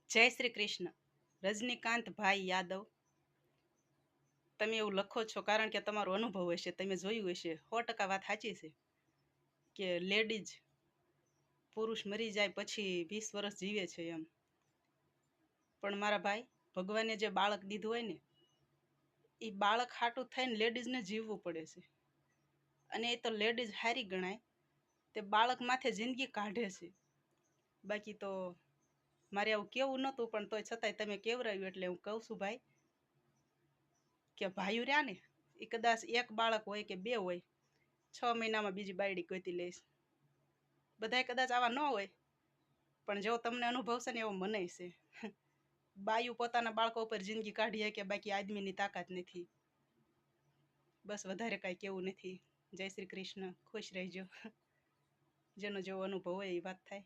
જય શ્રી કૃષ્ણ. રજનીકાંત ભાઈ યાદવ, તમે એવું લખો છો કારણ કે તમારો અનુભવ હશે, તમે જોયું હશે. 100% વાત સાચી છે કે લેડીઝ પુરુષ મરી જાય પછી 20 વર્ષ જીવે છે એમ. પણ મારા ભાઈ, ભગવાને જે બાળક દીધું હોય ને, એ બાળક હાટું થઈને લેડીઝને જીવવું પડે છે. અને એ તો લેડીઝ હારી ગણાય, તે બાળક માથે જિંદગી કાઢે છે. બાકી તો મારે આવું કેવું નહોતું, પણ તોય છતાંય તમે કેવરાવ્યું એટલે હું કહું છું ભાઈ, કે ભાઈઓ રહ્યા ને, એ કદાચ એક બાળક હોય કે બે હોય, 6 મહિનામાં બીજી બાયડી ગોતી લઈશ. બધાય કદાચ આવા ન હોય, પણ જેવો તમને અનુભવ છે ને એવો મને છે. બાયું પોતાના બાળકો ઉપર જિંદગી કાઢી કે બાકી આદમીની તાકાત નથી. બસ વધારે કાંઈ કેવું નથી. જય શ્રી કૃષ્ણ. ખુશ રહેજો. જેનો જેવો અનુભવ હોય એ વાત થાય.